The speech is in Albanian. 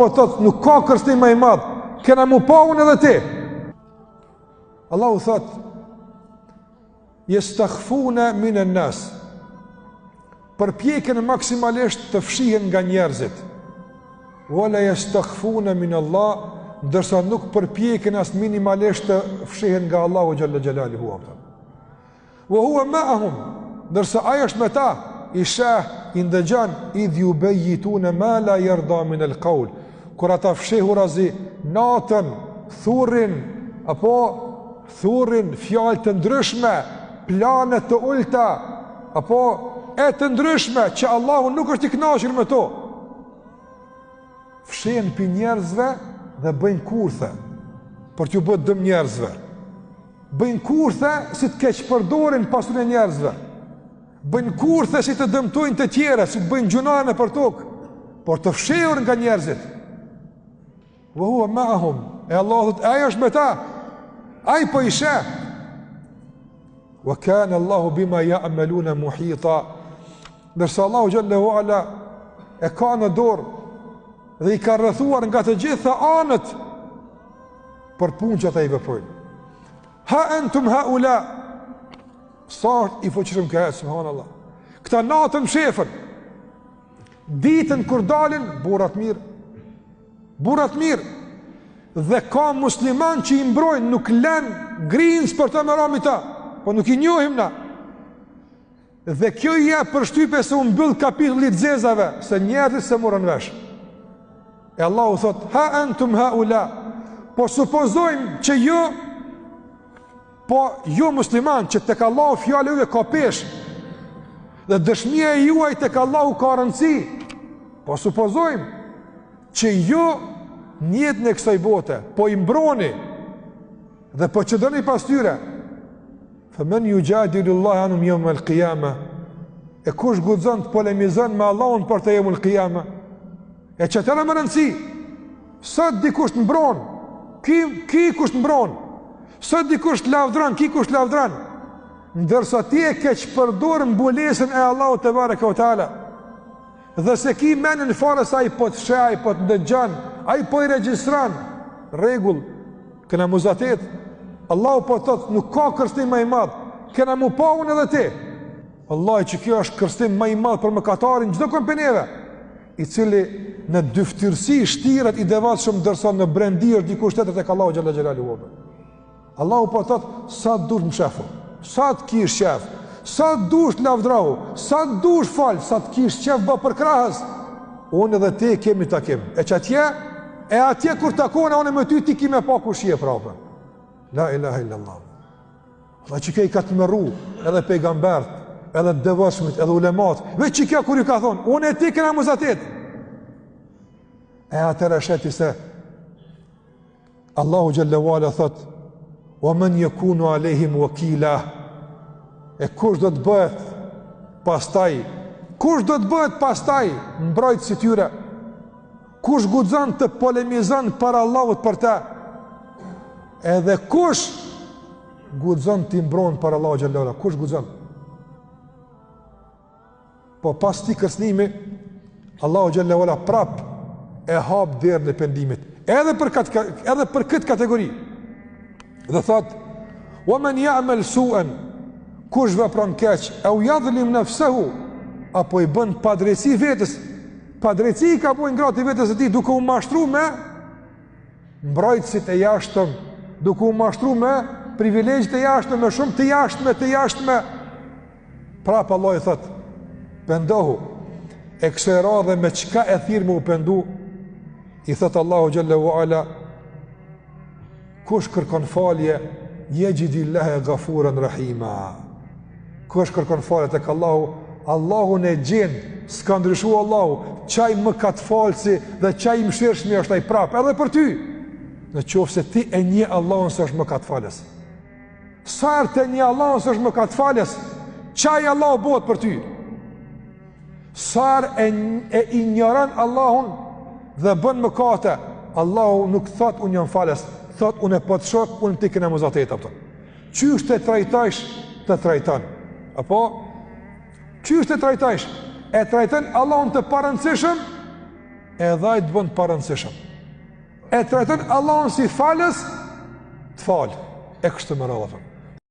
po thot, nuk ka kërcënim më i madh. Kena mu pa unë edhe ti. Allahu thot, yastakhfuna minan nas. Përpjekën maksimalisht të fshihen nga njerëzit. Wala yastakhfuna min Allah, ndërsa nuk përpjekën as minimalisht të fshihen nga Allahu xhalla xhelaluhu. Wa huwa ma'ahum, ndërsa ai është me ta, i sheh, i ndëgjon, idh yubayituna ma la yarda min al-qawl. Kur ata fshehurazi natën, thurrin fjalë të ndryshme, plane të ulta, apo e të ndryshme që Allahu nuk është i kënaqur me to. Fshen për njerëzve dhe bëjnë kurthe për t'ju bërë dëm njerëzve. Bëjnë kurthe si të keq përdorin pasurin e njerëzve. Bëjnë kurthe si të dëmtojnë të tjere, si të bëjnë gjunane për tokë, por të fshehur nga njerëzit. Wa huwa ma'ahum, e Allah dhët, aja është me ta, aj po i sheh. Wa kana Allahu bima ya'maluna muhita, nërsa Allahu xhallahu ala e ka në dorë dhe i ka rrethuar nga të gjitha anët për punë që ata i veprojnë. Ha antum haula, sa i fuqishëm ka, subhanallah. Këta natën shefën, ditën kur dalin burrat mirë, dhe ka musliman që i mbrojnë, nuk lënë grinës për të merami ta, po nuk i njohim na. Dhe kjo i jep përshtypje se u mbyll kapitulli i xezave, se njerëzit se morën vesh. E Allahu thot, ha antum haula, po supozojmë që ju musliman, që tek Allahu fjala juve ka peshë, dhe dëshmia e juaj tek Allahu ka rëndësi, po supozojmë që ju njëtën e kësaj bote, po i mbroni, dhe po që dëni pas tyre, fëmen ju gjadilullah anum jam e l'kijama, e kush gudzon të polemizon me Allahun për të jam e l'kijama, e që të në më rëndësi, sot dikush të mbron, ki kush të mbron, sot dikush të lavdran, ki kush të lavdran, ndërsa ti e keq përdor mbulesën e Allahut te bareka o taala, dhe se ki menin fare sa i po të sheh, ai po të ndëgjon, ai po i regjistron, rregull, kena muzatet, Allahu po thot nuk ka kërcënim më i madh, kena mu pa unë edhe ti. Wallahi që kjo është kërcënim më i madh për mëkatarin çdo kompaneve, i cili në dyftyrsi shtiret i devotshëm ndërsa në brendi është dikush tjetër tek Allahu xhalla xhelaluhu. Allahu po thot sa dush më shefu, sa të kish shef, sa dush lavdrau, sa dush fal, sa të kish shef bë për krahas. Unë edhe ti kemi takim. E çatje, e atje kur takona unë me ty ti kimë pa kush je prapë. La ilaha illallah. Allah që ke i ka të mëru, edhe pejgambert, edhe devotshmit, edhe ulemat, veç që kjo kur ju ka thonë, unë e ti këna muzatit. E atër e sheti se, Allahu Gjellewala thot, wa men yakunu alehim wakila, e kush do të bëhet pastaj, mbrojtë si tyre, kush guxon të polemizon për Allahut për ta, edhe kush guxon të mbron për Allahu Gjellewala, kush guxon? Po pas ti kërcënimi, Allahu Gjellewala prap e hap derën e pendimit, edhe për këtë kategori. Dhe thot, wa man ya'mal su'an, kush vepron keq, au yadhlim nafsehu, apo i bën padrejti vetes, padrejti ka bën gratë vetes së tij duke u mashtruar me mbrojtësit e jashtëm, duke u mashtruar me privilegjet e jashtme, me shumë të jashtme, prap Allah i thot, pendohu, e kësaj radhe me çka e thirr me u pendu, i thot Allahu xhallahu ala, kush kërkon falje, yajidillahu ghafuran rahima. Kush kërkon falje tek Allahu, Allahu në gjen, s'ka ndryshuar Allahu, çaj më ka të falsi dhe çaj i mëshirshëm është ai prap, edhe për ty. Në qoftë se ti e njeh Allahun se është më ka të falës. Sa të njeh Allahun se është më ka të falës, çaj Allahu bëhet për ty. Sa e ignoron Allahun dhe bën mëkate, Allahu nuk thot unë jam falës, thot unë po të shoh, unë ti kena muzatet apo. Qysh të trajtojsh, të trajton. Apo qysh të trajtojsh? E trajton Allahun të parëndësishëm, edhe ai të bën të parëndësishëm. E trajton Allahun si falës, të falë. E kështu me radhë.